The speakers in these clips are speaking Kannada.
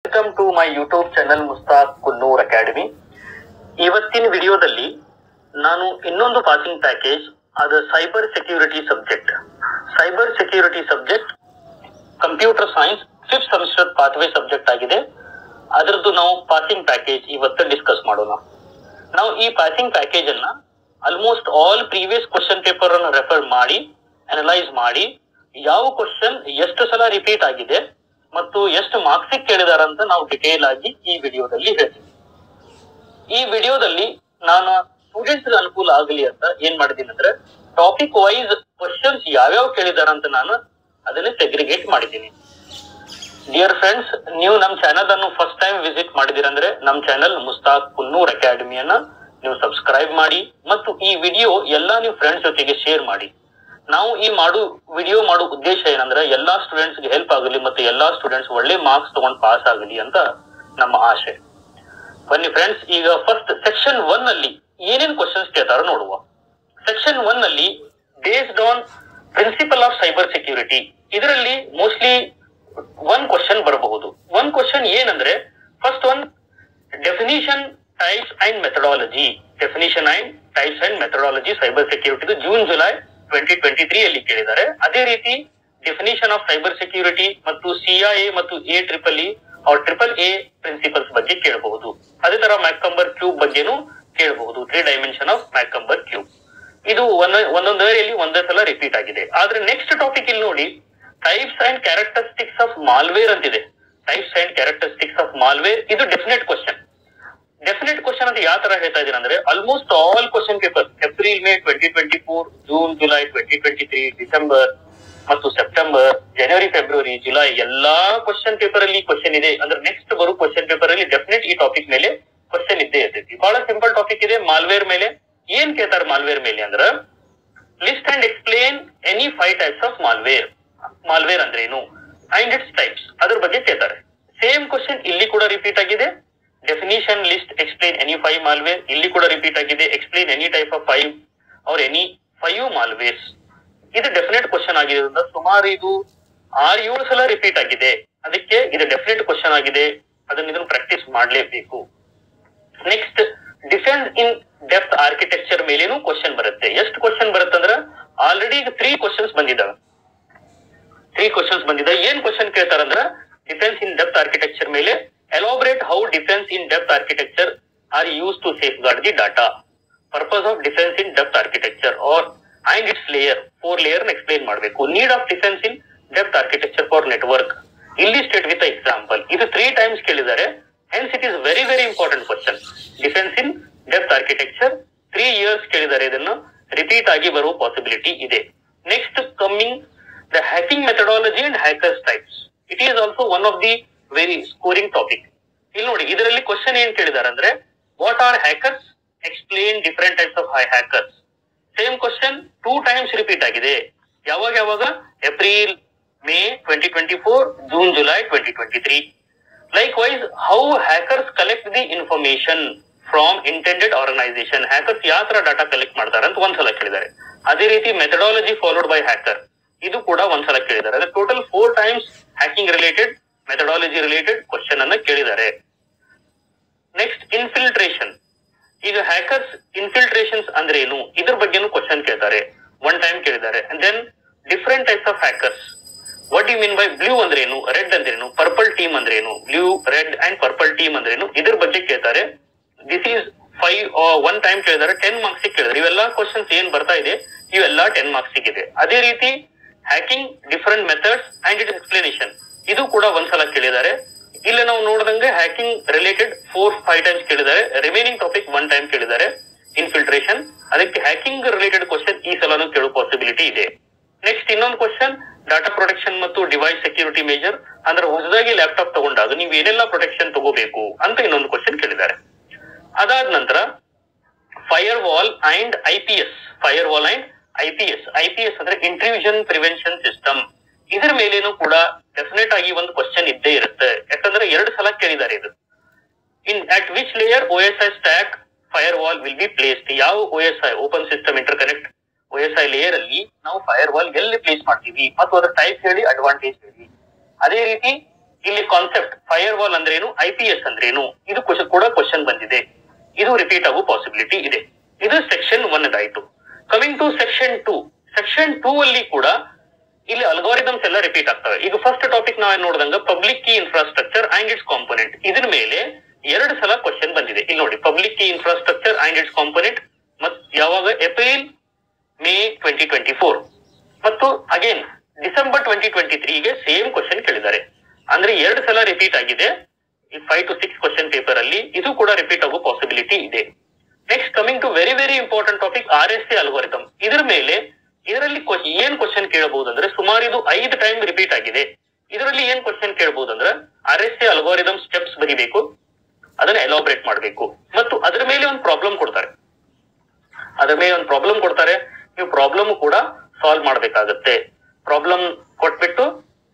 Welcome to my YouTube channel Mustaq Kunnur academy. ಇವತ್ತಿನ ವಿಡಿಯೋದಲ್ಲಿ ನಾನು ಇನ್ನೊಂದು ಪಾಸಿಂಗ್ ಪ್ಯಾಕೇಜ್ ಅದು cyber security subject computer science 5th semester pathway subject ಆಗಿದೆ. ಅದರದ್ದು ನಾವು ಪಾಸಿಂಗ್ ಪ್ಯಾಕೇಜ್ ಇವತ್ತು ಡಿಸ್ಕಸ್ ಮಾಡೋಣ. ನಾವು ಈ ಪಾಸಿಂಗ್ ಪ್ಯಾಕೇಜ್ ಅನ್ನ almost all previous question paper ಅನ್ನು ರೆಫರ್ ಮಾಡಿ ಅನಲೈಸ್ ಮಾಡಿ ಯಾವ ಕ್ವಶನ್ ಎಷ್ಟು ಸಲ ರಿಪೀಟ್ ಆಗಿದೆ ಮತ್ತು ಎಷ್ಟು ಮಾರ್ಕ್ಸ್ ಕೇಳಿದಾರ ಅಂತ ನಾವು ಡಿಟೇಲ್ ಆಗಿ ಈ ವಿಡಿಯೋದಲ್ಲಿ ಹೇಳ್ತೀವಿ. ಈ ವಿಡಿಯೋದಲ್ಲಿ ನಾನು ಸ್ಟೂಡೆಂಟ್ಸ್ ಅನುಕೂಲ ಆಗಲಿ ಅಂತ ಏನ್ ಮಾಡಿದ್ದೀನಿ ಅಂದ್ರೆ ಟಾಪಿಕ್ ವೈಸ್ ಕ್ವಶನ್ಸ್ ಯಾವ್ಯಾವ ಕೇಳಿದಾರ ಅಂತ ನಾನು ಅದನ್ನ ಸೆಗ್ರಿಗೇಟ್ ಮಾಡಿದ್ದೀನಿ. ಡಿಯರ್ ಫ್ರೆಂಡ್ಸ್, ನೀವು ನಮ್ಮ ಚಾನಲ್ ಅನ್ನು ಫಸ್ಟ್ ಟೈಮ್ ವಿಸಿಟ್ ಮಾಡಿದಿರಂದ್ರೆ ನಮ್ಮ ಚಾನಲ್ ಮುಸ್ತಾಕ್ ಕುನ್ನೂರ್ ಅಕಾಡೆಮಿಯನ್ನ ನೀವು ಸಬ್ಸ್ಕ್ರೈಬ್ ಮಾಡಿ ಮತ್ತು ಈ ವಿಡಿಯೋ ಎಲ್ಲಾ ನೀವು ಫ್ರೆಂಡ್ಸ್ ಜೊತೆಗೆ ಶೇರ್ ಮಾಡಿ. ನಾವು ಈ ವಿಡಿಯೋ ಮಾಡೋ ಉದ್ದೇಶ ಏನಂದ್ರೆ ಎಲ್ಲಾ ಸ್ಟೂಡೆಂಟ್ಸ್ ಗೆ ಹೆಲ್ಪ್ ಆಗಲಿ ಮತ್ತು ಎಲ್ಲಾ ಸ್ಟೂಡೆಂಟ್ಸ್ ಒಳ್ಳೆ ಮಾರ್ಕ್ಸ್ ತಗೊಂಡು ಪಾಸ್ ಆಗಲಿ ಅಂತ ನಮ್ಮ ಆಶೆ. ಬನ್ನಿ ಫ್ರೆಂಡ್ಸ್, ಈಗ ಫಸ್ಟ್ ಸೆಕ್ಷನ್ 1 ಅಲ್ಲಿ ಏನೇನ್ ಕ್ವಶನ್ಸ್ ಕೇಳ್ತಾರೋ ನೋಡುವ. ಸೆಕ್ಷನ್ 1 ಅಲ್ಲಿ based on principle of cyber security, ಇದರಲ್ಲಿ ಮೋಸ್ಟ್ಲಿ ಒನ್ ಕ್ವಶನ್ ಬರಬಹುದು. ಒನ್ ಕ್ವಶನ್ ಏನಂದ್ರೆ first one definition types and methodology. Cyber security June July 2023 ಅಲ್ಲಿ ಕೇಳಿದ್ದಾರೆ. ಅದೇ ರೀತಿ ಡೆಫಿನಿಷನ್ ಆಫ್ ಸೈಬರ್ ಸೆಕ್ಯೂರಿಟಿ ಮತ್ತು CIA ಮತ್ತು AEEE AAA ಪ್ರಿನ್ಸಿಪಲ್ಸ್ ಬಗ್ಗೆ ಕೇಳಬಹುದು. ಅದೇ ತರ ಮ್ಯಾಕಂಬರ್ ಕ್ಯೂಬ್ ಬಗ್ಗೆನೂ ಕೇಳಬಹುದು. 3 ಡೈಮೆನ್ಷನ್ ಆಫ್ ಮ್ಯಾಕಂಬರ್ ಕ್ಯೂಬ್. ಇದು ಒಂದೊಂದು ಏರಿಯಲ್ಲಿ ಒಂದೇ ಸಲ ರಿಪೀಟ್ ಆಗಿದೆ. ಆದ್ರೆ ನೆಕ್ಸ್ಟ್ ಟಾಪಿಕ್ ಇಲ್ಲಿ ನೋಡಿ, types and characteristics of malware ಅಂತಿದೆ. ಇದು ಡೆಫಿನೆಟ್ ಕ್ವಶನ್ ಅಂತ ಯಾವ ತರ ಹೇಳ್ತಾ ಇದೀನಿ ಅಂದ್ರೆ almost all question paper April May 2024, June July 2023, December ಮತ್ತು ಸೆಪ್ಟೆಂಬರ್, ಜನವರಿ ಫೆಬ್ರವರಿ, ಜುಲೈ ಎಲ್ಲಾ ಕ್ವಶನ್ ಪೇಪರ್ ಅಲ್ಲಿ ಕ್ವಶನ್ ಇದೆ. ಅಂದ್ರೆ ನೆಕ್ಸ್ಟ್ ಬರೋ ಕ್ವಶನ್ ಪೇಪರ್ ಅಲ್ಲಿ ಡೆಫಿನೆಟ್ ಈ ಟಾಪಿಕ್ ಮೇಲೆ ಕ್ವಶನ್ ಇದ್ದೇ ಇರ್ತೈತಿ. ಬಹಳ ಸಿಂಪಲ್ ಟಾಪಿಕ್ ಇದೆ. ಮಾಲ್ವೇರ್ ಮೇಲೆ ಏನ್ ಕೇಳ್ತಾರೆ? ಮಾಲ್ವೇರ್ ಮೇಲೆ ಅಂದ್ರ list and explain any 5 types of malware ಅಂದ್ರೆ ಏನು ಅಂಡ್ ಇಟ್ಸ್ ಟೈಪ್ಸ್, ಅದ್ರ ಬಗ್ಗೆ ಕೇಳ್ತಾರೆ. ಸೇಮ್ ಕ್ವಶನ್ ಇಲ್ಲಿ ಕೂಡ ರಿಪೀಟ್ ಆಗಿದೆ. Definition, list, explain any 5 malware ಇಲ್ಲಿ ಕೂಡ ರಿಪೀಟ್ ಆಗಿದೆ. Explain any type of 5 R any 5 ಮಾಲ್ವೇರ್ಸ್. ಇದು ಡೆಫಿನೆಟ್ ಕ್ವಶನ್ ಆಗಿರೋದ್ರಿಂದ ಸುಮಾರು ಇದು 6-7 ಸಲ ರಿಪೀಟ್ ಆಗಿದೆ. ಅದಕ್ಕೆ ಇದು ಡೆಫಿನೆಟ್ ಕ್ವಶನ್ ಆಗಿದೆ. ಇದನ್ನು ಪ್ರಾಕ್ಟೀಸ್ ಮಾಡಲೇಬೇಕು. Next defence in depth architecture ಮೇಲೇನು ಕ್ವಶನ್ ಬರುತ್ತೆ. ಎಷ್ಟು ಕ್ವಶನ್ ಬರುತ್ತೆ ಅಂದ್ರೆ ಆಲ್ರೆಡಿ ಈಗ 3 ಕ್ವಶನ್ಸ್ ಬಂದಿದ್ದಾವೆ. ಏನ್ ಕ್ವಶನ್ ಕೇಳ್ತಾರಂದ್ರ ಡಿಫೆನ್ಸ್ ಇನ್ ಡೆಪ್ತ್ ಆರ್ಕಿಟೆಕ್ಚರ್ ಮೇಲೆ elaborate how defence in depth architecture are use to safeguard the data. Purpose of defence in depth architecture and its layer 4 layer explain ಮಾಡಬೇಕು. Need of defence in depth architecture for network ಇಲ್ಲಿ ಸ್ಟೇಟ್ ವಿತ್ ಎಕ್ಸಾಂಪಲ್. ಇದು 3 ಟೈಮ್ಸ್ ಕೇಳಿದ್ದಾರೆ. Hence it is very very important question. Defence in depth architecture 3 years ಕೇಳಿದ್ದಾರೆ. ಇದನ್ನು ರಿಪೀಟ್ ಆಗಿ ಬರುವ ಪಾಸಿಬಿಲಿಟಿ ಇದೆ. Next coming the hacking methodology and hackers types. It is also one of the very scoring topic. ಇಲ್ಲಿ ನೋಡಿ, ಇದರಲ್ಲಿ ಕ್ವಶನ್ ಏನ್ ಕೇಳಿದ್ದಾರೆ ಅಂದ್ರೆ what are hackers, explain different types of hackers. Same question 2 times repeat ಆಗಿದೆ. ಯಾವಾಗ? April May 2024, June July 2023. Likewise how hackers collect the information from intended organisation. Hackers ಯಾವ ತರ ಡಾಟಾ ಕಲೆಕ್ಟ್ ಮಾಡ್ತಾರೆ ಅಂತ ಒಂದ್ಸಲ ಕೇಳಿದ್ದಾರೆ. ಅದೇ ರೀತಿ ಮೆಥಡಾಲಜಿ ಫಾಲೋಡ್ ಬೈ ಹ್ಯಾಕರ್ ಇದು ಕೂಡ ಒಂದ್ಸಲ ಕೇಳಿದ್ದಾರೆ. ಅಂದ್ರೆ total 4 times hacking related, methodology related question ಅನ್ನ ಕೇಳಿದ್ದಾರೆ. Next infiltration. ಈಗ ಹ್ಯಾಕರ್ಸ್ ಇನ್ಫಿಲ್ಟ್ರೇಷನ್ಸ್ ಅಂದ್ರೆ ಏನು ಇದ್ರ ಬಗ್ಗೆನೂ ಕ್ವಶನ್ ಕೇಳ್ತಾರೆ. 1 ಟೈಮ್ ಕೇಳಿದ್ದಾರೆ. And then different types of hackers. What you mean by blue ಅಂದ್ರೆ ಏನು, ರೆಡ್ ಅಂದ್ರೆ ಏನು, ಪರ್ಪಲ್ ಟೀಮ್ ಅಂದ್ರೆ ಏನು, blue, red and purple team ಅಂದ್ರೆ ಏನು ಇದ್ರ ಬಗ್ಗೆ ಕೇಳ್ತಾರೆ. ದಿಸ್ ಈಸ್ 1 ಟೈಮ್ ಕೇಳಿದ್ದಾರೆ. 10 ಮಾರ್ಕ್ಸ್ ಕೇಳಿದ್ದಾರೆ. ಇವೆಲ್ಲ ಕ್ವಶನ್ಸ್ ಏನ್ ಬರ್ತಾ ಇದೆ ಇವೆಲ್ಲ 10 ಮಾರ್ಕ್ಸ್ ಇದೆ. ಅದೇ ರೀತಿ hacking different methods and it explanation ಇದು ಕೂಡ ಒಂದ್ಸಲ ಕೇಳಿದ್ದಾರೆ. ಇಲ್ಲಿ ನಾವು ನೋಡಿದಂಗೆ ಹ್ಯಾಕಿಂಗ್ ರಿಲೇಟೆಡ್ 4-5 ಟೈಮ್ಸ್ ಕೇಳಿದ್ದಾರೆ. ರಿಮೈನಿಂಗ್ ಟಾಪಿಕ್ 1 ಟೈಮ್ ಕೇಳಿದ್ದಾರೆ, ಇನ್ಫಿಲ್ಟ್ರೇಷನ್. ಅದಕ್ಕೆ ಹ್ಯಾಕಿಂಗ್ ರಿಲೇಟೆಡ್ ಕ್ವಶನ್ ಈ ಸಲನೂ ಕೇಳೋ ಪಾಸಿಬಿಲಿಟಿ ಇದೆ. ನೆಕ್ಸ್ಟ್ ಇನ್ನೊಂದು ಕ್ವಶನ್ ಡಾಟಾ ಪ್ರೊಟೆಕ್ಷನ್ ಮತ್ತು ಡಿವೈಸ್ ಸೆಕ್ಯೂರಿಟಿ ಮೇಜರ್. ಅಂದ್ರೆ ಹೊಸದಾಗಿ ಲ್ಯಾಪ್ಟಾಪ್ ತಗೊಂಡಾಗ ನೀವು ಏನೆಲ್ಲ ಪ್ರೊಟೆಕ್ಷನ್ ತಗೋಬೇಕು ಅಂತ ಇನ್ನೊಂದು ಕ್ವಶನ್ ಕೇಳಿದ್ದಾರೆ. ಅದಾದ ನಂತರ fire wall and IPS. IPS ಅಂದ್ರೆ ಇಂಟ್ರೂಷನ್ ಪ್ರಿವೆನ್ಷನ್ ಸಿಸ್ಟಮ್. ಇದ್ರ ಮೇಲೇನು ಕೂಡ ಡೆಫಿನೆಟ್ ಆಗಿ ಒಂದು ಕ್ವಶನ್ ಇದ್ದೇ ಇರುತ್ತೆ. ಯಾಕಂದ್ರೆ 2 ಸಲ ಕೇಳಿದ್ದಾರೆ ಇದು. In at which layer OSI stack firewall will be placed. ಯಾವ OSI open system interconnect OSI layer ಅಲ್ಲಿ ನಾವು ಫೈರ್ ವಾಲ್ ಎಲ್ಲಿ ಪ್ಲೇಸ್ ಮಾಡ್ತೀವಿ ಮತ್ತು ಅದರ ಟೈಪ್ ಹೇಳಿ, ಅಡ್ವಾಂಟೇಜ್ ಹೇಳಿ. ಅದೇ ರೀತಿ ಇಲ್ಲಿ ಕಾನ್ಸೆಪ್ಟ್ ಫೈರ್ ವಾಲ್ ಅಂದ್ರೇನು, IPS ಅಂದ್ರೇನು, ಇದು ಕೂಡ ಕ್ವಶನ್ ಬಂದಿದೆ. ಇದು ರಿಪೀಟ್ ಆಗೋ ಪಾಸಿಬಿಲಿಟಿ ಇದೆ. ಇದು ಸೆಕ್ಷನ್ 1 ಆಯ್ತು. Coming to section 2. ಸೆಕ್ಷನ್ 2 ಅಲ್ಲಿ ಕೂಡ ಇಲ್ಲಿ ಅಲ್ಗಾರಿದಮ್ಸ್ ಎಲ್ಲ ರಿಪೀಟ್ ಆಗ್ತವೆ. ಈಗ ಫಸ್ಟ್ ಟಾಪಿಕ್ ನಾವು ನೋಡಿದಂಗ public key infrastructure and it's component, ಇದ್ರ ಮೇಲೆ 2 ಸಲ ಕ್ವಶನ್ ಬಂದಿದೆ. ಇಲ್ಲಿ ನೋಡಿ, public key infrastructure and it's component ಮತ್ತು ಯಾವಾಗ ಏಪ್ರಿಲ್ ಮೇ 2024 ಮತ್ತು ಅಗೇನ್ ಡಿಸೆಂಬರ್ 2023 ಗೆ ಸೇಮ್ ಕ್ವಶನ್ ಕೇಳಿದ್ದಾರೆ. ಅಂದ್ರೆ 2 ಸಲ ರಿಪೀಟ್ ಆಗಿದೆ. 5 to 6 ಕ್ವಶನ್ ಪೇಪರ್ ಅಲ್ಲಿ ಇದು ಕೂಡ ರಿಪೀಟ್ ಆಗೋ ಪಾಸಿಬಿಲಿಟಿ ಇದೆ. Next coming to very very important topic RSA algorithm. ಇದ್ರ ಮೇಲೆ ಇದರಲ್ಲಿ ಏನ್ ಕ್ವಶನ್ ಕೇಳಬಹುದು ಅಂದ್ರೆ, ಸುಮಾರು ಇದು 5 ಟೈಮ್ ರಿಪೀಟ್ ಆಗಿದೆ. ಇದರಲ್ಲಿ ಏನ್ ಕ್ವಶನ್ ಕೇಳಬಹುದು ಅಂದ್ರೆ, RSA ಅಲ್ಗಾರಿದಮ್ ಸ್ಟೆಪ್ಸ್ ಬರೀಬೇಕು, ಅದನ್ನ ಎಲಾಬ್ರೇಟ್ ಮಾಡಬೇಕು ಮತ್ತು ಅದ್ರ ಮೇಲೆ ಒಂದು ಪ್ರಾಬ್ಲಮ್ ಕೊಡ್ತಾರೆ. ನೀವು ಪ್ರಾಬ್ಲಮ್ ಕೂಡ ಸಾಲ್ವ್ ಮಾಡ್ಬೇಕಾಗತ್ತೆ. ಪ್ರಾಬ್ಲಮ್ ಕೊಟ್ಬಿಟ್ಟು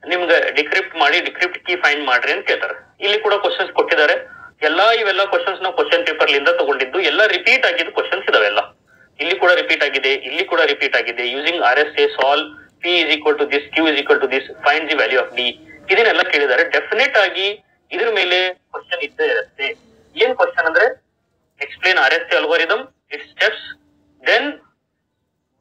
ನಿಮ್ಗೆ ಡಿಕ್ರಿಪ್ಟ್ ಮಾಡಿ ಡಿಕ್ರಿಪ್ಟ್ ಕೀ ಫೈಂಡ್ ಮಾಡ್ರಿ ಅಂತ ಕೇಳ್ತಾರೆ. ಇಲ್ಲಿ ಕೂಡ ಕ್ವಶನ್ಸ್ ಕೊಟ್ಟಿದ್ದಾರೆ. ಇವೆಲ್ಲ ಕ್ವಶನ್ಸ್ ನಾವು ಕ್ವಶನ್ ಪೇಪರ್ ಲಿಂದ ತಗೊಂಡಿದ್ದು, ಎಲ್ಲ ರಿಪೀಟ್ ಆಗಿದ್ದು ಕ್ವಶನ್ಸ್ ಇದಾವೆಲ್ಲ. ಇಲ್ಲಿ ಕೂಡ ರಿಪೀಟ್ ಆಗಿದೆ, ಇಲ್ಲಿ ಕೂಡ ರಿಪೀಟ್ ಆಗಿದೆ. Using RSA solve P is equal to this, Q is equal to this, find the value of D, ಇದನ್ನೆಲ್ಲ ಕೇಳಿದ್ದಾರೆ. ಡೆಫಿನೆಟ್ ಆಗಿ ಇದ್ರ ಮೇಲೆ ಕ್ವಶನ್ ಇದ್ದೇ ಇರುತ್ತೆ. ಏನ್ ಕ್ವಶನ್ ಅಂದ್ರೆ, explain RSA algorithm, its steps, then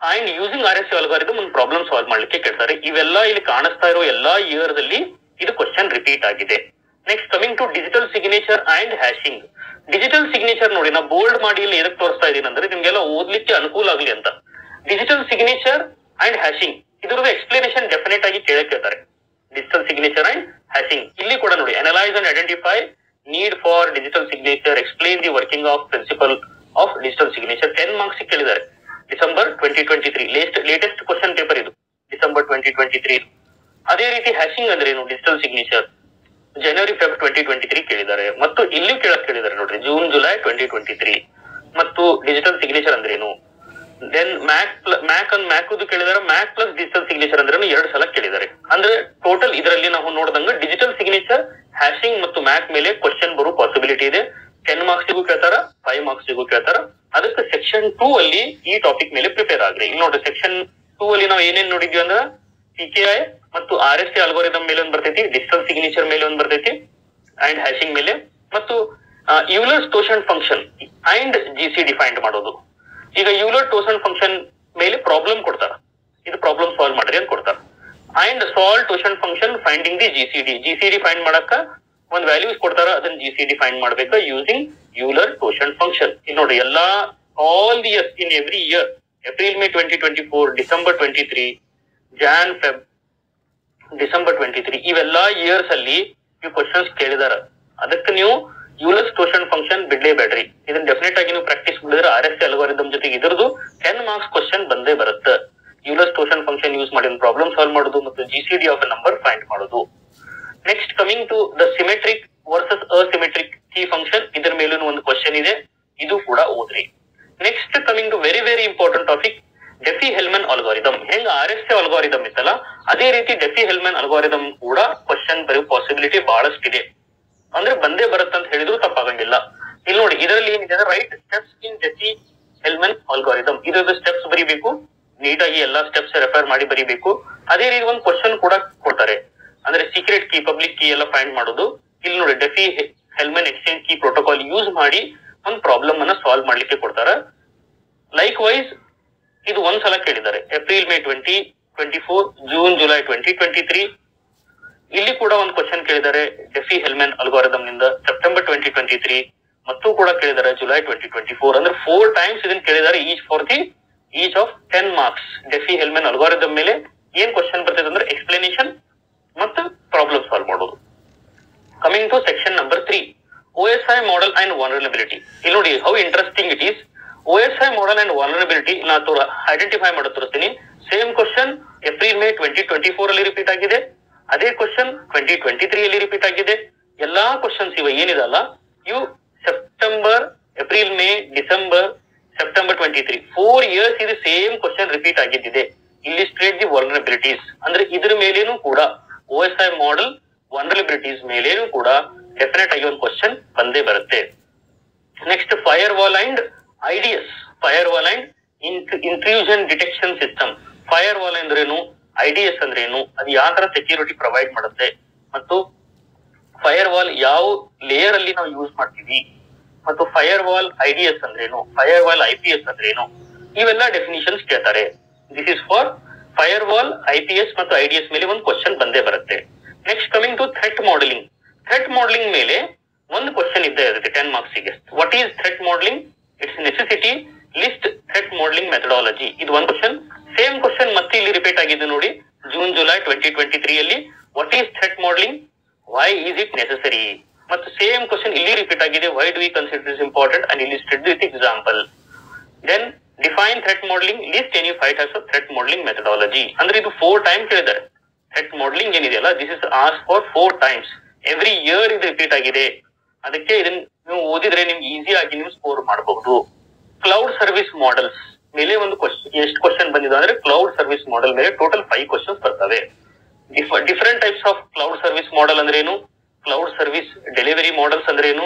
and using RSA algorithm ಒಂದು ಪ್ರಾಬ್ಲಮ್ ಸಾಲ್ವ್ ಮಾಡ್ಲಿಕ್ಕೆ ಕೇಳ್ತಾರೆ. ಇವೆಲ್ಲ ಇಲ್ಲಿ ಕಾಣಿಸ್ತಾ ಇರೋ ಎಲ್ಲಾ ಇಯರ್ ಅಲ್ಲಿ ಇದು ಕ್ವಶನ್ ರಿಪೀಟ್ ಆಗಿದೆ. Next coming to digital signature and hashing. Digital signature ನೋಡಿ, ನಾ ಬೋಲ್ಡ್ ಮಾಡಿ ಇಲ್ಲಿ ಎದಕ್ಕೆ ತೋರಿಸ್ತಾ ಇದೀನಿ ಅಂದ್ರೆ ನಿಮ್ಗೆಲ್ಲ ಓದ್ಲಿಕ್ಕೆ ಅನುಕೂಲ ಆಗ್ಲಿ ಅಂತ. ಡಿಜಿಟಲ್ ಸಿಗ್ನೇಚರ್ ಅಂಡ್ ಹ್ಯಾಶಿಂಗ್ ಇದ್ರದ್ದು ಎಕ್ಸ್ಪ್ಲೇನೇಷನ್ ಡೆಫಿನೆಟ್ ಆಗಿ ಕೇಳ್ತಾರೆ. ಡಿಜಿಟಲ್ ಸಿಗ್ನೇಚರ್ ಅಂಡ್ ಹ್ಯಾಶಿಂಗ್ ಇಲ್ಲಿ ಕೂಡ ನೋಡಿ, analyse and identify need for digital signature, explain the working of principle of digital signature. 10 marks ಕೇಳಿದ್ದಾರೆ. ಡಿಸೆಂಬರ್ 2023 ಲೇಟೆಸ್ಟ್ ಕ್ವಶನ್ ಪೇಪರ್ ಇದು, ಡಿಸೆಂಬರ್ 2023. ಅದೇ ರೀತಿ ಹ್ಯಾಶಿಂಗ್ ಅಂದ್ರೆ ಏನು, ಡಿಜಿಟಲ್ ಸಿಗ್ನೇಚರ್ ಜನವರಿ ಫೆಬ್ 2023 ಕೇಳಿದ್ದಾರೆ. ಮತ್ತು ಇಲ್ಲಿ ಕೇಳಿದ್ದಾರೆ ನೋಡ್ರಿ, ಜೂನ್ ಜುಲೈ 2023. ಮತ್ತು ಡಿಜಿಟಲ್ ಸಿಗ್ನೇಚರ್ ಅಂದ್ರೇನು, ದೆನ್ ಮ್ಯಾಕ್ ಕೇಳಿದ್ದಾರೆ. ಮ್ಯಾಕ್ ಪ್ಲಸ್ ಡಿಜಿಟಲ್ ಸಿಗ್ನೇಚರ್ ಅಂದ್ರೇನು 2 ಸಲ ಕೇಳಿದ್ದಾರೆ. ಅಂದ್ರೆ ಟೋಟಲ್ ಇದರಲ್ಲಿ ನಾವು ನೋಡಿದಂಗ ಡಿಜಿಟಲ್ ಸಿಗ್ನೇಚರ್, ಹ್ಯಾಶಿಂಗ್ ಮತ್ತು ಮ್ಯಾಕ್ ಮೇಲೆ ಕ್ವಶನ್ ಬರೋ ಪಾಸಿಬಿಲಿಟಿ ಇದೆ. 10 ಮಾರ್ಕ್ಸ್ಗೂ ಕೇಳ್ತಾರ, 5 ಮಾರ್ಕ್ಸ್ಗೂ ಕೇಳ್ತಾರ. ಅದಕ್ಕೆ ಸೆಕ್ಷನ್ 2 ಅಲ್ಲಿ ಈ ಟಾಪಿಕ್ ಮೇಲೆ ಪ್ರಿಪೇರ್ ಆಗ್ರಿ. ಇಲ್ಲಿ ನೋಡ್ರಿ, ಸೆಕ್ಷನ್ 2 ಅಲ್ಲಿ ನಾವು ಏನೇನ್ ನೋಡಿದ್ವಿ ಅಂದ್ರೆ, PKI ಮತ್ತು RSA ಅಲ್ಗಾರಿದಮ್ ಮೇಲೆ ಒಂದು ಬರ್ತೈತಿ, ಡಿಜಿಟಲ್ ಸಿಗ್ನೇಚರ್ ಮೇಲೆ ಒಂದು ಬರ್ತೈತಿ, ಅಂಡ್ ಹ್ಯಾಶಿಂಗ್ ಮೇಲೆ, ಮತ್ತು ಯೂಲರ್ ಟೋಷನ್ ಫಂಕ್ಷನ್ ಅಂಡ್ GCD ಫೈಂಡ್ ಮಾಡೋದು. ಈಗ ಯೂಲರ್ ಟೋಷನ್ ಫಂಕ್ಷನ್ ಮೇಲೆ ಪ್ರಾಬ್ಲಮ್ ಕೊಡ್ತಾರ, ಇದು ಪ್ರಾಬ್ಲಮ್ ಸಾಲ್ವ್ ಮಾಡ್ರಿ ಅಂತ ಕೊಡ್ತಾರ. ಅಂಡ್ ಸಾಲ್ವ್ ಟೋಷನ್ function finding the GCD find ಮಾಡಕ ಒಂದು ವ್ಯಾಲ್ಯೂಸ್ ಕೊಡ್ತಾರ, ಅದನ್ನ GCD ಫೈಂಡ್ ಮಾಡ್ಬೇಕು ಯೂಸಿಂಗ್ ಯೂಲರ್ ಟೋಷನ್ ಫಂಕ್ಷನ್. ಇಲ್ಲಿ ನೋಡಿ, ಎಲ್ಲಾ all the years in every year, April May 2024, December 23, Jan Feb December 23, ಇವೆಲ್ಲಾ ಇಯರ್ಸ್ ಅಲ್ಲಿ ನೀವು ಕ್ವಶನ್ಸ್ ಕೇಳಿದಾರ. ಅದಕ್ಕೆ ನೀವು ಯೂಲರ್ ಟೋಷನ್ ಫಂಕ್ಷನ್ ಬಿಡ್ಲೇಬೇಡ್ರಿ. ಇದನ್ನ ಡೆಫಿನೆಟ್ ಆಗಿ ನೀವು ಪ್ರಾಕ್ಟೀಸ್ ಮಾಡಿದ್ರೆ RSA ಅಲ್ಗಾರಿದಮ್ ಜೊತೆಗೆ ಇದ್ರದ್ದು 10 ಮಾರ್ಕ್ಸ್ ಕ್ವಶನ್ ಬಂದೇ ಬರುತ್ತೆ. ಯೂಲರ್ ಟೋಷನ್ ಫಂಕ್ಷನ್ ಯೂಸ್ ಮಾಡಿ ಪ್ರಾಬ್ಲಮ್ ಸಾಲ್ವ್ ಮಾಡೋದು ಮತ್ತು GCD of a number find ಮಾಡೋದು. Next coming to the symmetric versus asymmetric key function, ಇದ್ರ ಮೇಲೂ ಒಂದು ಕ್ವಶನ್ ಇದೆ, ಇದು ಕೂಡ ಓದ್ರಿ. Next coming to very very important topic, Diffie Hellman algorithm. ಹೆಂಗ RSA ಅಲ್ಗಾರಿದಮ್ ಇತ್ತಲ್ಲ, ಅದೇ ರೀತಿ ಡೆಫಿ ಹೆಲ್ಮನ್ ಅಲ್ಗಾರಿದಮ್ ಕೂಡ ಕ್ವಶನ್ ಬರೋ ಪಾಸಿಬಿಲಿಟಿ ಬಹಳಷ್ಟಿದೆ. ಅಂದ್ರೆ ಬಂದೇ ಬರುತ್ತಂತ ಹೇಳಿದ್ರು ತಪ್ಪಾಗಂಗಿಲ್ಲ. ಇಲ್ಲಿ ನೋಡಿ, ಇದರಲ್ಲಿ ಏನಿದೆ, right steps in Diffie Hellman algorithm. ಇದ್ರದ್ದು ಸ್ಟೆಪ್ಸ್ ಬರೀಬೇಕು, ನೀಟಾಗಿ ಎಲ್ಲಾ ಸ್ಟೆಪ್ಸ್ ರೆಫರ್ ಮಾಡಿ ಬರೀಬೇಕು. ಅದೇ ರೀತಿ ಒಂದು ಕ್ವಶನ್ ಕೂಡ ಕೊಡ್ತಾರೆ, ಅಂದ್ರೆ ಸೀಕ್ರೆಟ್ ಕೀ, ಪಬ್ಲಿಕ್ ಕೀ ಎಲ್ಲ ಫೈಂಡ್ ಮಾಡೋದು. ಇಲ್ಲಿ ನೋಡಿ, Diffie Hellman exchange key protocol use ಮಾಡಿ ಒಂದು ಪ್ರಾಬ್ಲಮ್ ಅನ್ನ ಸಾಲ್ವ್ ಮಾಡ್ಲಿಕ್ಕೆ ಕೊಡ್ತಾರ. ಲೈಕ್ ವೈಸ್ ಇದು ಒಂದ್ಸಲ ಕೇಳಿದ್ದಾರೆ, ಏಪ್ರಿಲ್ ಮೇ 2024, ಜೂನ್ ಜುಲೈ 2023. ಇಲ್ಲಿ ಕೂಡ ಒಂದು ಕ್ವಶನ್ ಕೇಳಿದ್ದಾರೆ ಡೆಫಿ ಹೆಲ್ಮನ್ ಅಲ್ಗಾರಿದಮ್ ನಿಂದ ಸೆಪ್ಟೆಂಬರ್ 2023, ಮತ್ತು ಕೂಡ ಕೇಳಿದ್ದಾರೆ ಜುಲೈ 2024. ಅಂದ್ರೆ 4 ಟೈಮ್ಸ್ ಇದನ್ನ ಕೇಳಿದ್ದಾರೆ, each of 10 marks. Diffie Hellman algorithm ಮೇಲೆ ಏನ್ ಕ್ವಶನ್ ಬರ್ತದೆ ಅಂದ್ರೆ, ಎಕ್ಸ್ಪ್ಲನೇಷನ್ ಮತ್ತು ಪ್ರಾಬ್ಲಮ್ ಸಾಲ್ವ್ ಮಾಡೋದು. Coming to section number 3, OSI model and vulnerability. ಇಲ್ಲಿ ನೋಡಿ how interesting it is. OSI model and vulnerability ನಾ ಐಡೆಂಟಿಫೈ ಮಾಡೋದು ತೋರಿಸ್ತೀನಿ. ಸೇಮ್ ಕ್ವಶನ್ ಏಪ್ರಿಲ್ ಮೇ 2024 ಅಲ್ಲಿ ರಿಪೀಟ್ ಆಗಿದೆ, ಅದೇ ಕ್ವಶನ್ 2023 ಅಲ್ಲಿ ರಿಪೀಟ್ ಆಗಿದೆ. ಎಲ್ಲಾ ಕ್ವಶನ್ಸ್ ಇವ ಏನಿದಲ್ಲ, ಇವು September, April, May, December, September 23, 4 years ಇದು ಸೇಮ್ ಕ್ವಶನ್ ರಿಪೀಟ್ ಆಗಿದ್ದಿದೆ. ಇಲ್ಲಿಸ್ಟ್ರೇಟ್ ದಿ ವಲ್ನರಬಿಲಿಟೀಸ್ ಅಂದ್ರೆ ಇದ್ರ ಮೇಲೇನು ಕೂಡ OSI ಮಾಡೆಲ್ ವಲ್ನರಬಿಲಿಟೀಸ್ ಮೇಲೇನು ಕೂಡ ಡೆಫಿನೆಟ್ ಆಗಿ ಒಂದು ಕ್ವಶನ್ ಬಂದೇ ಬರುತ್ತೆ. Next fire wall and IDS, fire wall and intrusion detection system. Fire wall ಅಂದ್ರೇನು, IDS ಅಂದ್ರೇನು, ಅದು ಯಾವ ತರ ಸೆಕ್ಯೂರಿಟಿ ಪ್ರೊವೈಡ್ ಮಾಡುತ್ತೆ, ಮತ್ತು ಫೈರ್ ವಾಲ್ ಯಾವ ಲೇಯರ್ ಅಲ್ಲಿ ನಾವು ಯೂಸ್ ಮಾಡ್ತೀವಿ, ಮತ್ತು ಫೈರ್ ವಾಲ್ IDS ಅಂದ್ರೇನು, ಫೈರ್ ವಾಲ್ IPS ಅಂದ್ರೇನು, ಇವೆಲ್ಲ ಡೆಫಿನಿಷನ್ಸ್ ಕೇಳ್ತಾರೆ. This is for firewall, IPS ಮತ್ತು IDS ಮೇಲೆ ಒಂದು ಕ್ವಶನ್ ಬಂದೇ ಬರುತ್ತೆ. Next coming to threat modelling. Threat modelling ಮೇಲೆ ಒಂದು ಕ್ವಶನ್ ಇದ್ದೇ ಇರುತ್ತೆ 10 marks ಗೆ. What is threat modelling? Its necessity, list threat modelling methodology. ಇದು ಒಂದು ಕ್ವಶನ್. ಸೇಮ್ ಕ್ವಶನ್ ಮತ್ತೆ ಇಲ್ಲಿ ರಿಪೀಟ್ ಆಗಿದೆ ನೋಡಿ, ಜುಲೈ 2023 ಅಲ್ಲಿ. What is threat modelling? Why is it necessary? ಮತ್ತು ಸೇಮ್ ಕ್ವಶನ್ ಇಲ್ಲಿ ರಿಪೀಟ್ ಆಗಿದೆ, why do we consider this important and illustrated with example. Then define threat modelling, list any 5 types of threat modelling methodology. ಅಂದ್ರೆ ಇದು 4 times ಕೇಳಿದ್ದಾರೆ. ಥ್ರೆಟ್ ಮಾಡೆಲಿಂಗ್ ಏನಿದೆಯಲ್ಲ, this is ask for 4 times. Every year ಇದು ರಿಪೀಟ್ ಆಗಿದೆ. ಅದಕ್ಕೆ ಇದನ್ನ ನೀವು ಓದಿದ್ರೆ ನಿಮ್ಗೆ ಈಸಿ ಆಗಿ ನೀವು ಸ್ಕೋರ್ ಮಾಡಬಹುದು. ಕ್ಲೌಡ್ ಸರ್ವಿಸ್ ಮಾಡೆಲ್ಸ್ ಮೇಲೆ ಒಂದು ಕ್ವಶನ್, ಎಷ್ಟು ಕ್ವಶನ್ ಬಂದಿದೆ ಅಂದ್ರೆ ಕ್ಲೌಡ್ ಸರ್ವಿಸ್ ಮಾಡೆಲ್ ಮೇಲೆ ಟೋಟಲ್ 5 questions ಬರ್ತವೆ. Different types of cloud service model ಅಂದ್ರೆ ಏನು, ಕ್ಲೌಡ್ ಸರ್ವಿಸ್ ಡೆಲಿವರಿ ಮಾಡೆಲ್ಸ್ ಅಂದ್ರೆ ಏನು,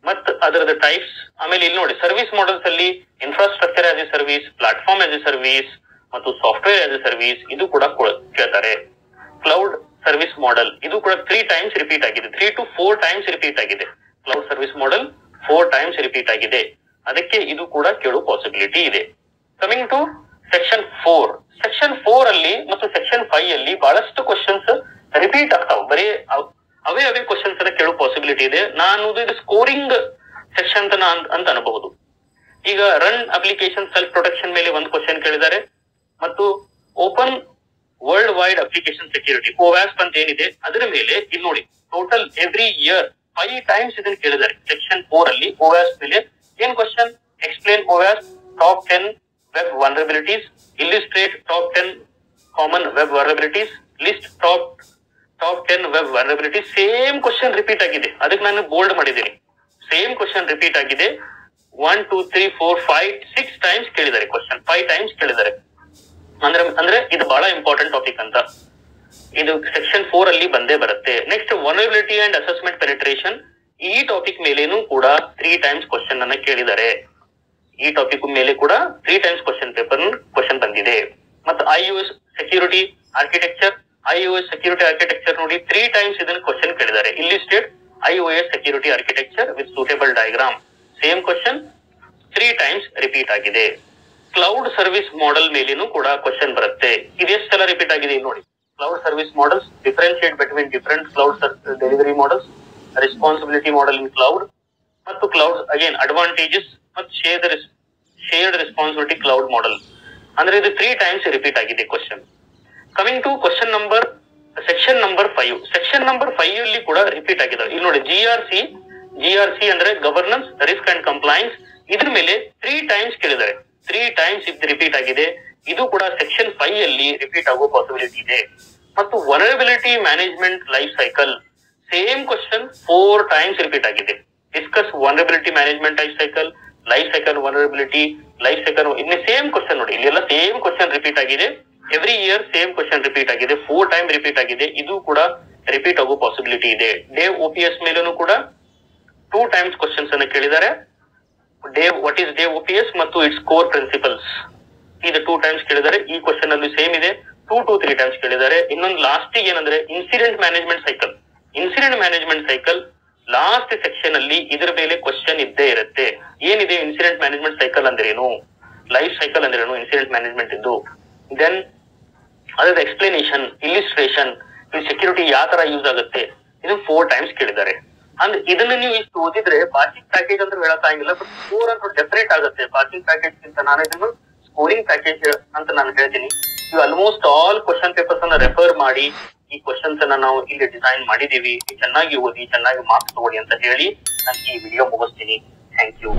ಮತ್ತು ಅದರದ ಟೈಪ್ಸ್. ಆಮೇಲೆ ಇಲ್ಲಿ ನೋಡಿ, ಸರ್ವಿಸ್ ಮಾಡೆಲ್ಸ್ ಅಲ್ಲಿ infrastructure as A service, platform as A service ಮತ್ತು ಸಾಫ್ಟ್ವೇರ್ ಆಸ್ ಎ ಸರ್ವಿಸ್ ಇದು ಕೂಡ ಕೇಳ್ತಾರೆ. ಕ್ಲೌಡ್ ಸರ್ವಿಸ್ ಮಾಡೆಲ್ ಇದು ಕೂಡ 3 times ರಿಪೀಟ್ ಆಗಿದೆ, 3 to 4 times ರಿಪೀಟ್ ಆಗಿದೆ. Cloud service model 4 times repeat ಆಗಿದೆ. ಅದಕ್ಕೆ ಇದು ಕೂಡ ಕೇಳೋ ಪಾಸಿಬಿಲಿಟಿ ಇದೆ. Coming to section 4. ಸೆಕ್ಷನ್ 4 ಅಲ್ಲಿ ಮತ್ತು ಸೆಕ್ಷನ್ 5 ಅಲ್ಲಿ ಬಹಳಷ್ಟು ಕ್ವಶನ್ಸ್ ರಿಪೀಟ್ ಆಗ್ತಾವ. ಬರೀ ಅವೇ ಕ್ವಶನ್ಸ್ ಅನ್ನ ಕೇಳೋ ಪಾಸಿಬಿಲಿಟಿ ಇದೆ. ನಾನು ಇದು ಸ್ಕೋರಿಂಗ್ ಸೆಕ್ಷನ್ ಅಂತ ಅನ್ಬಹುದು. ಈಗ ರನ್ ಅಪ್ಲಿಕೇಶನ್ ಸೆಲ್ಫ್ ಪ್ರೊಟೆಕ್ಷನ್ ಮೇಲೆ ಒಂದು ಕ್ವಶನ್ ಕೇಳಿದ್ದಾರೆ, ಮತ್ತು open world wide application security OWASP ಅಂತ ಏನಿದೆ ಅದರ ಮೇಲೆ ಇಲ್ಲಿ ನೋಡಿ, ಟೋಟಲ್ ಎವ್ರಿ ಇಯರ್ 5 times ಇದನ್ನ ಕೇಳಿದ್ದಾರೆ. ಸೆಕ್ಷನ್ 4 ಅಲ್ಲಿ OWASP ಮೇಲೆ ಏನ್ question? Explain OWASP top 10 web vulnerabilities, ಇಲ್ಲಿಸ್ಟ್ರೇಟ್ top 10 common web vulnerabilities, list top 10 web vulnerabilities. Same question repeat ಆಗಿದೆ, ಅದಕ್ಕೆ ನಾನು ಬೋಲ್ಡ್ ಮಾಡಿದ್ದೀನಿ. ಸೇಮ್ ಕ್ವಶನ್ ರಿಪೀಟ್ ಆಗಿದೆ. 1 2 3 4 5 6 times ಕೇಳಿದ್ದಾರೆ ಕ್ವಶನ್, 5 times ಕೇಳಿದ್ದಾರೆ. ಅಂದ್ರೆ ಇದು ಬಹಳ ಇಂಪಾರ್ಟೆಂಟ್ ಟಾಪಿಕ್ ಅಂತ. ಇದು ಸೆಕ್ಷನ್ 4 ಅಲ್ಲಿ ಬಂದೇ ಬರುತ್ತೆ. Next vulnerability and assessment penetration. ಈ ಟಾಪಿಕ್ ಮೇಲೇನು ಕೂಡ 3 times ಕ್ವಶನ್ ಅನ್ನ ಕೇಳಿದ್ದಾರೆ. ಈ ಟಾಪಿಕ್ ಮೇಲೆ ಕೂಡ 3 times ಕ್ವಶನ್ ಬಂದಿದೆ. ಮತ್ತು IOS security architecture, IOS security architecture ನೋಡಿ 3 times ಇದನ್ನ ಕ್ವಶನ್ ಕೇಳಿದ್ದಾರೆ. ಇಲ್ಲಿಸ್ಟ್ರೇಟ್ IOS security architecture with suitable diagram. Same question 3 times repeat ಆಗಿದೆ. ಕ್ಲೌಡ್ ಸರ್ವಿಸ್ ಮಾಡೆಲ್ ಮೇಲೇನು ಕೂಡ ಕ್ವಶನ್ ಬರುತ್ತೆ. ಇದೆಷ್ಟು ಸಲ ರಿಪೀಟ್ ಆಗಿದೆ ನೋಡಿ. Cloud service models, differentiate between different cloud delivery models, responsibility model ಇನ್ ಕ್ಲೌಡ್, ಮತ್ತು ಕ್ಲೌಡ್ ಅಗೇನ್ ಅಡ್ವಾಂಟೇಜಸ್ ಮತ್ತು ಶೇರ್ಡ್ ರೆಸ್ಪಾನ್ಸಿಬಿಲಿಟಿ ಕ್ಲೌಡ್ ಮಾಡೆಲ್. ಅಂದ್ರೆ ಇದು 3 times ರಿಪೀಟ್ ಆಗಿದೆ question. Coming to question number section number 5. Section number 5 ಅಲ್ಲಿ ಕೂಡ ರಿಪೀಟ್ ಆಗಿದೆ. ಇಲ್ಲಿ ನೋಡಿ, GRC ಅಂದ್ರೆ ಗವರ್ನೆನ್ಸ್ ರಿಸ್ಕ್ ಅಂಡ್ ಕಂಪ್ಲೈನ್ಸ್. ಇದ್ರ ಮೇಲೆ 3 times ಕೇಳಿದ್ದಾರೆ. 3 times ಇದು ರಿಪೀಟ್ ಆಗಿದೆ. ಇದು ಕೂಡ ಸೆಕ್ಷನ್ 5 ಅಲ್ಲಿ ರಿಪೀಟ್ ಆಗೋ ಪಾಸಿಬಿಲಿಟಿ ಇದೆ. ಮತ್ತು vulnerability management life cycle, same question 4 times repeat ಆಗಿದೆ. Discuss vulnerability management life cycle vulnerability life cycle. ಇನ್ನು ಸೇಮ್ ಕ್ವಶನ್ ನೋಡಿ, ಇಲ್ಲೆಲ್ಲ ಸೇಮ್ ಕ್ವಶನ್ ರಿಪೀಟ್ ಆಗಿದೆ. Every year same question repeat ಆಗಿದೆ. 4 times ರಿಪೀಟ್ ಆಗಿದೆ. ಇದು ಕೂಡ ರಿಪೀಟ್ ಆಗೋ ಪಾಸಿಬಿಲಿಟಿ ಇದೆ. ಡೇವ್ OPS ಮೇಲೂ ಕೂಡ 2 times ಕ್ವಶನ್ಸ್ ಅನ್ನ ಕೇಳಿದ್ದಾರೆ. ವಾಟ್ ಈಸ್ ಡೇವ್ OPS ಮತ್ತು ಇಟ್ಸ್ ಕೋರ್ ಪ್ರಿನ್ಸಿಪಲ್ಸ್, ಇದು 2 times ಕೇಳಿದ್ದಾರೆ. ಈ ಕ್ವಶನ್ ಅಲ್ಲಿ ಸೇಮ್ ಇದೆ, 2 to 3 times ಕೇಳಿದ್ದಾರೆ. ಇನ್ನೊಂದು ಲಾಸ್ಟಿಗೆ ಏನಂದ್ರೆ incident management cycle last section ಅಲ್ಲಿ ಇದ್ರ ಮೇಲೆ ಕ್ವಶನ್ ಇದ್ದೇ ಇರುತ್ತೆ. ಏನಿದೆ ಇನ್ಸಿಡೆಂಟ್ ಮ್ಯಾನೇಜ್ಮೆಂಟ್ ಸೈಕಲ್ ಅಂದ್ರೇನು, ಲೈಫ್ ಸೈಕಲ್ ಅಂದ್ರೇನು ಇನ್ಸಿಡೆಂಟ್ ಮ್ಯಾನೇಜ್ಮೆಂಟ್ ಇದ್ದು. ದೆನ್ ಅದರ ಎಕ್ಸ್ಪ್ಲನೇಷನ್, ಇಲ್ಲಿಸ್ಟ್ರೇಷನ್, ಈ ಸೆಕ್ಯೂರಿಟಿ ಯಾವ ತರ ಯೂಸ್ ಆಗುತ್ತೆ, ಇದು 4 times ಕೇಳಿದ್ದಾರೆ. ಅಂದ್ರೆ ಇದನ್ನ ನೀವು ಇಷ್ಟು ಓದಿದ್ರೆ ಪಾಸಿಂಗ್ ಪ್ಯಾಕೇಜ್ ಅಂತ ಹೇಳಕ್ಕಾಗಿಲ್ಲ, ಬಟ್ ಸ್ಕೋರ್ ಅಂತ ಡೆಫಿನೆಟ್ ಆಗುತ್ತೆ. ಪಾಸಿಂಗ್ ಪ್ಯಾಕೇಜ್ ಗಿಂತ ನಾನು ಇದನ್ನು ಸ್ಕೋರಿಂಗ್ ಪ್ಯಾಕೇಜ್ ಅಂತ ನಾನು ಹೇಳ್ತೀನಿ. ನೀವು ಆಲ್ಮೋಸ್ಟ್ ಆಲ್ ಕ್ವಶನ್ ಪೇಪರ್ಸ್ ಅನ್ನ ರೆಫರ್ ಮಾಡಿ ಈ ಕ್ವಶನ್ಸ್ ಅನ್ನ ನಾವು ಇಲ್ಲಿ ಡಿಸೈನ್ ಮಾಡಿದೀವಿ. ಚೆನ್ನಾಗಿ ಓದಿ, ಚೆನ್ನಾಗಿ ಮಾರ್ಕ್ಸ್ ತಗೊಳ್ಳಿ ಅಂತ ಹೇಳಿ ನಾನು ಈ ವಿಡಿಯೋ ಮುಗಿಸ್ತೀನಿ. Thank you.